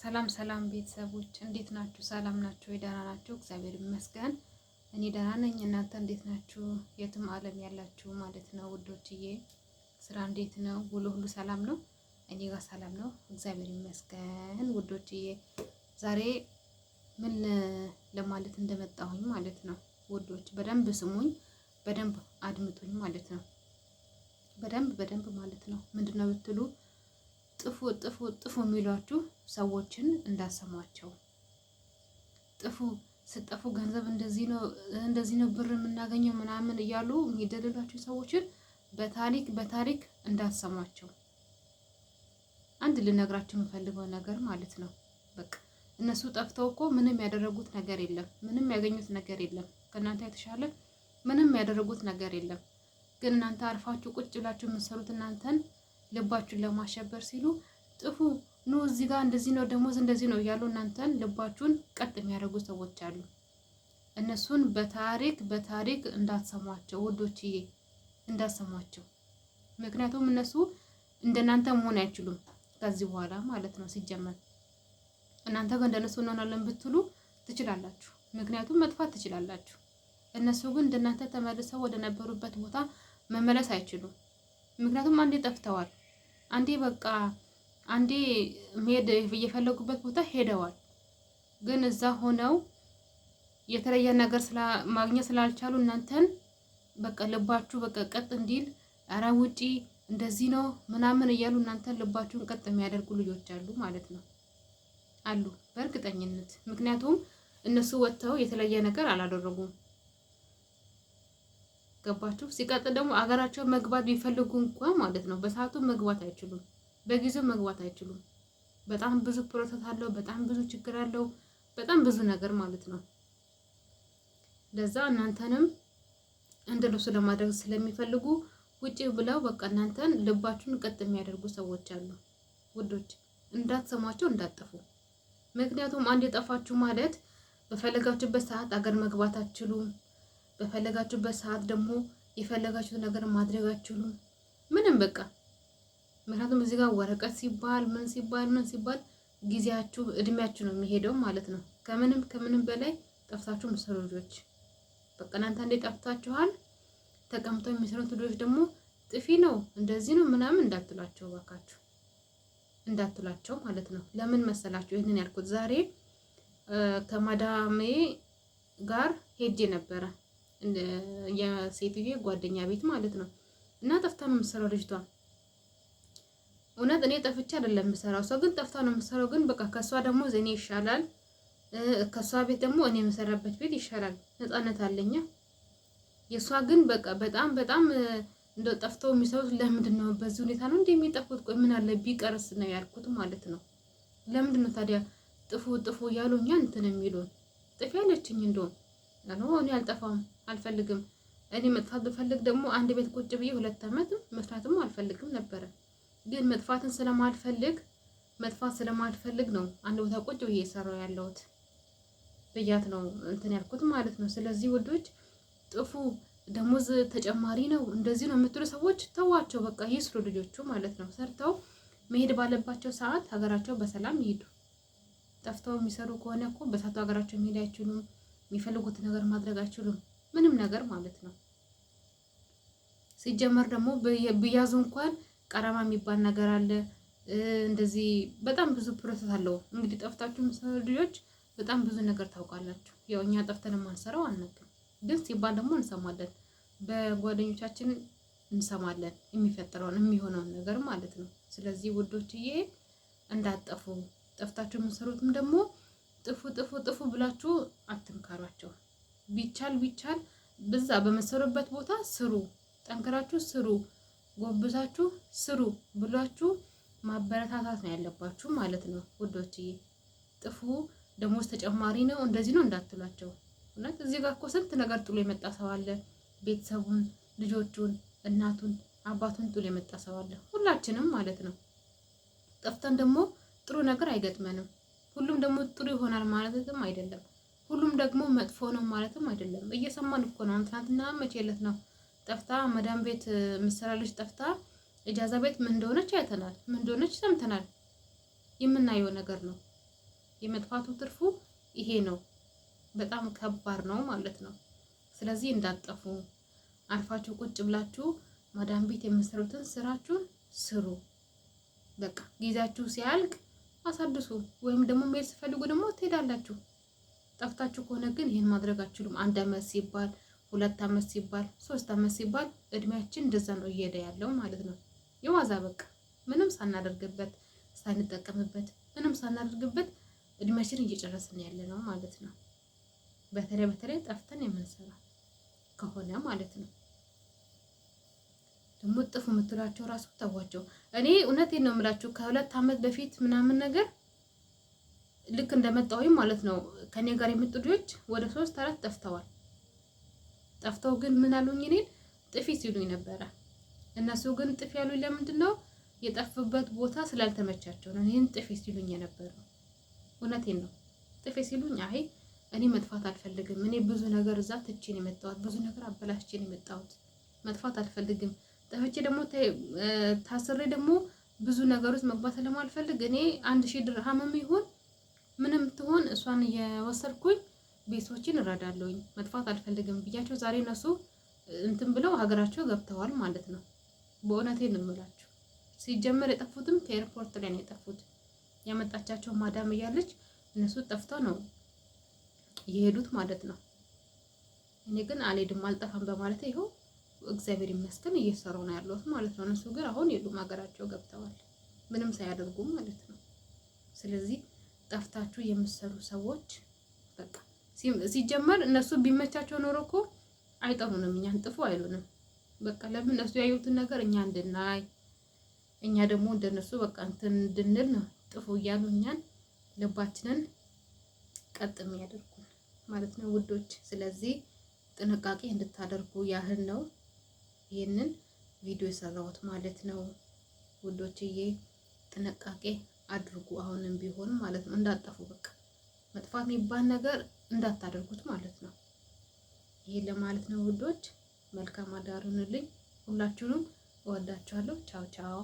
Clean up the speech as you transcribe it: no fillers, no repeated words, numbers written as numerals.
ሰላም ሰላም ቤተሰቦች እንዴት ናችሁ? ሰላም ናችሁ? ደህና ናችሁ? እግዚአብሔር ይመስገን እኔ ደህና ነኝ። እናንተ እንዴት ናችሁ? የትም ዓለም ያላችሁ ማለት ነው ውዶችዬ፣ ስራ እንዴት ነው? ውሎ ሁሉ ሰላም ነው? እኔ ጋር ሰላም ነው፣ እግዚአብሔር ይመስገን ውዶችዬ። ዛሬ ምን ለማለት እንደመጣሁኝ ማለት ነው ውዶች፣ በደንብ ስሙኝ፣ በደንብ አድምጡኝ ማለት ነው። በደንብ ማለት ነው። ምንድነው ብትሉ ጥፉ የሚሏችሁ ሰዎችን እንዳሰሟቸው። ጥፉ ስጠፉ ገንዘብ እንደዚህ ነው ብር የምናገኘው ምናምን እያሉ የሚደልሏችሁ ሰዎችን በታሪክ እንዳሰሟቸው። አንድ ልነግራችሁ የምፈልገው ነገር ማለት ነው። በቃ እነሱ ጠፍተው እኮ ምንም ያደረጉት ነገር የለም፣ ምንም ያገኙት ነገር የለም። ከእናንተ የተሻለ ምንም ያደረጉት ነገር የለም። ግን እናንተ አርፋችሁ ቁጭ ብላችሁ የምትሰሩት እናንተን ልባችሁን ለማሸበር ሲሉ ጥፉ ኑ እዚህ ጋር እንደዚህ ነው ደሞዝ እንደዚህ ነው እያሉ እናንተን ልባችሁን ቀጥ የሚያደርጉ ሰዎች አሉ። እነሱን በታሪክ እንዳትሰሟቸው ውዶችዬ፣ እንዳትሰሟቸው። ምክንያቱም እነሱ እንደናንተ መሆን አይችሉም ከዚህ በኋላ ማለት ነው። ሲጀመር እናንተ ግን እንደነሱ እንሆናለን ብትሉ ትችላላችሁ፣ ምክንያቱም መጥፋት ትችላላችሁ። እነሱ ግን እንደናንተ ተመልሰው ወደ ነበሩበት ቦታ መመለስ አይችሉም። ምክንያቱም አንዴ ጠፍተዋል። አንዴ መሄድ እየፈለጉበት ቦታ ሄደዋል። ግን እዛ ሆነው የተለየ ነገር ማግኘት ስላልቻሉ እናንተን በቃ ልባችሁ በቃ ቀጥ እንዲል ኧረ ውጪ እንደዚህ ነው ምናምን እያሉ እናንተን ልባችሁን ቀጥ የሚያደርጉ ልጆች አሉ ማለት ነው፣ አሉ በእርግጠኝነት። ምክንያቱም እነሱ ወጥተው የተለየ ነገር አላደረጉም። ገባችሁ? ሲቀጥል ደግሞ አገራቸው መግባት ቢፈልጉ እንኳን ማለት ነው በሰዓቱ መግባት አይችሉም፣ በጊዜው መግባት አይችሉም። በጣም ብዙ ፕሮሰስ አለው፣ በጣም ብዙ ችግር አለው፣ በጣም ብዙ ነገር ማለት ነው። ለዛ እናንተንም እንደነሱ ለማድረግ ስለሚፈልጉ ውጪ ብለው በቃ እናንተን ልባችሁን ቀጥ የሚያደርጉ ሰዎች አሉ ውዶች። እንዳትሰሟቸው፣ እንዳትጠፉ። ምክንያቱም አንድ የጠፋችሁ ማለት በፈለጋችሁበት ሰዓት አገር መግባት አትችሉም። በፈለጋችሁበት ሰዓት ደግሞ የፈለጋችሁት ነገር ማድረግ አትችሉም ምንም በቃ። ምክንያቱም እዚህ ጋር ወረቀት ሲባል ምን ሲባል ጊዜያችሁ እድሜያችሁ ነው የሚሄደው ማለት ነው። ከምንም በላይ ጠፍታችሁ የምትሰሩ ልጆች በቃ እናንተ እንዴ ጠፍታችኋል። ተቀምጠው የሚሰሩት ልጆች ደግሞ ጥፊ ነው እንደዚህ ነው ምናምን እንዳትሏቸው ባካችሁ፣ እንዳትሏቸው ማለት ነው። ለምን መሰላችሁ ይሄንን ያልኩት? ዛሬ ከማዳሜ ጋር ሄጄ ነበረ፣ የሴትዬ ጓደኛ ቤት ማለት ነው። እና ጠፍታ ነው የምትሰራው ልጅቷ። እውነት እኔ ጠፍቼ አይደለም የምሰራው፣ እሷ ግን ጠፍታ ነው የምትሰራው። ግን በቃ ከሷ ደግሞ እኔ ይሻላል፣ ከሷ ቤት ደግሞ እኔ የምሰራበት ቤት ይሻላል፣ ነፃነት አለኛ። የሷ ግን በቃ በጣም እንደው ጠፍተው የሚሰሩት ለምንድን ነው? በዚህ ሁኔታ ነው እንደሚጠፉት? ቆይ ምን አለ ቢቀርስ ነው ያልኩት ማለት ነው። ለምንድን ነው ታዲያ ጥፉ እያሉኛ እንትን የሚሉን? ጥፊ ያለችኝ እንደውም እኔ አልጠፋም፣ አልፈልግም። እኔ መጥፋት ብፈልግ ደግሞ አንድ ቤት ቁጭ ብዬ 2 ዓመት መስራትም አልፈልግም ነበረ። ግን መጥፋት ስለማልፈልግ ነው አንድ ቦታ ቁጭ ብዬ እየሰራው ያለሁት ብያት ነው እንትን ያልኩት ማለት ነው። ስለዚህ ውዶች ጥፉ፣ ደሞዝ ተጨማሪ ነው እንደዚህ ነው የምትሉ ሰዎች ተዋቸው፣ በቃ ይስሩ ልጆቹ ማለት ነው። ሰርተው መሄድ ባለባቸው ሰዓት ሀገራቸው በሰላም ይሄዱ። ጠፍተው የሚሰሩ ከሆነ እኮ በሰዓቱ ሀገራቸው መሄድ አይችሉም፣ የሚፈልጉት ነገር ማድረግ አይችሉም፣ ምንም ነገር ማለት ነው። ሲጀመር ደግሞ ብያዙ እንኳን ቀረማ የሚባል ነገር አለ። እንደዚህ በጣም ብዙ ፕሮሰስ አለው። እንግዲህ ጠፍታችሁ የምትሰሩ ልጆች በጣም ብዙ ነገር ታውቃላችሁ። ያው እኛ ጠፍተን የማንሰራው አናውቅም፣ ግን ሲባል ደግሞ እንሰማለን፣ በጓደኞቻችን እንሰማለን የሚፈጠረውን የሚሆነውን ነገር ማለት ነው። ስለዚህ ውዶችዬ እንዳትጠፉ፣ ጠፍታችሁ የምትሰሩትም ደግሞ ጥፉ ብላችሁ አትምከሯቸው። ቢቻል በዛ በመሰሩበት ቦታ ስሩ፣ ጠንክራችሁ ስሩ፣ ጎብዛችሁ ስሩ ብሏችሁ ማበረታታት ነው ያለባችሁ ማለት ነው ውዶችዬ። ጥፉ፣ ደሞዝ ተጨማሪ ነው እንደዚህ ነው እንዳትሏቸው። እውነት እዚህ ጋር እኮ ስንት ነገር ጥሎ የመጣ ሰው አለ። ቤተሰቡን፣ ልጆቹን፣ እናቱን፣ አባቱን ጥሎ የመጣ ሰው አለ። ሁላችንም ማለት ነው። ጠፍተን ደግሞ ጥሩ ነገር አይገጥመንም። ሁሉም ደግሞ ጥሩ ይሆናል ማለትም አይደለም። ሁሉም ደግሞ መጥፎ ነው ማለትም አይደለም። እየሰማን እኮ ነው። ትናንትና መቼ ዕለት ነው ጠፍታ መዳም ቤት ምሰራ ልጅ ጠፍታ እጃዛ ቤት ምን እንደሆነች አይተናል፣ ምን እንደሆነች ሰምተናል። የምናየው ነገር ነው። የመጥፋቱ ትርፉ ይሄ ነው። በጣም ከባድ ነው ማለት ነው። ስለዚህ እንዳጠፉ አርፋችሁ ቁጭ ብላችሁ ማዳም ቤት የምትሰሩትን ስራችሁን ስሩ። በቃ ጊዜያችሁ ሲያልቅ አሳድሱ፣ ወይም ደግሞ መሄድ ሲፈልጉ ደግሞ ትሄዳላችሁ። ጠፍታችሁ ከሆነ ግን ይህን ማድረግ አትችሉም። 1 አመት ሲባል 2 አመት ሲባል 3 አመት ሲባል እድሜያችን እንደዛ ነው እየሄደ ያለው ማለት ነው። የዋዛ በቃ ምንም ሳናደርግበት ሳንጠቀምበት ምንም ሳናደርግበት እድሜያችን እየጨረስን ያለ ነው ማለት ነው። በተለይ ጠፍተን የምንሰራ ከሆነ ማለት ነው። ደግሞ ጥፉ የምትሏቸው ራሱ ተዋቸው። እኔ እውነቴን ነው የምላችሁ ከ2 አመት በፊት ምናምን ነገር ልክ እንደመጣሁኝ ማለት ነው ከኔ ጋር የመጡ ልጆች ወደ 3-4 ጠፍተዋል። ጠፍተው ግን ምን አሉኝ? እኔን ጥፊ ሲሉኝ ነበረ። እነሱ ግን ጥፊ ያሉኝ ለምንድን ነው? የጠፉበት ቦታ ስላልተመቻቸው ነው። እኔን ጥፊ ሲሉኝ የነበረው እውነቴን ነው። ጥፊ ሲሉኝ አይ እኔ መጥፋት አልፈልግም። እኔ ብዙ ነገር እዛ ትቼ ነው የመጣሁት። ብዙ ነገር አበላሽቼ ነው የመጣሁት። መጥፋት አልፈልግም። ጠፍቼ ደግሞ ታስሬ ደግሞ ብዙ ነገሮች መግባት ስለማልፈልግ እኔ 1000 ድርሃምም ይሁን ምንም ትሆን እሷን እየወሰድኩኝ ቤቶችን እረዳለሁኝ። መጥፋት አልፈልግም ብያቸው ዛሬ እነሱ እንትን ብለው ሀገራቸው ገብተዋል ማለት ነው። በእውነቴን ነው የምላችሁ። ሲጀመር የጠፉትም ከኤርፖርት ላይ ነው የጠፉት። ያመጣቻቸው ማዳም እያለች እነሱ ጠፍተው ነው የሄዱት ማለት ነው። እኔ ግን አልሄድም አልጠፋም በማለት ይኸው እግዚአብሔር ይመስገን እየሰሩ ነው ያሉት ማለት ነው። እነሱ ግን አሁን የሉም ሀገራቸው ገብተዋል ምንም ሳያደርጉ ማለት ነው። ስለዚህ ጠፍታችሁ የምትሰሩ ሰዎች በቃ ሲጀመር እነሱ ቢመቻቸው ኖሮ እኮ አይጠሩንም፣ እኛን ጥፉ አይሉንም። በቃ ለምን እነሱ ያዩትን ነገር እኛ እንድናይ እኛ ደግሞ እንደነሱ በቃ እንትን እንድንል ነው ጥፉ እያሉ እኛን ልባችንን ቀጥ የሚያደርጉን ማለት ነው ውዶች። ስለዚህ ጥንቃቄ እንድታደርጉ ያህል ነው ይሄንን ቪዲዮ የሰራሁት ማለት ነው ውዶችዬ። ጥንቃቄ አድርጉ አሁንም ቢሆን ማለት ነው። እንዳጠፉ በቃ መጥፋት የሚባል ነገር እንዳታደርጉት ማለት ነው። ይሄ ለማለት ነው ውዶች። መልካም አዳር ሁኑልኝ። ሁላችሁንም እወዳችኋለሁ። ቻው ቻው።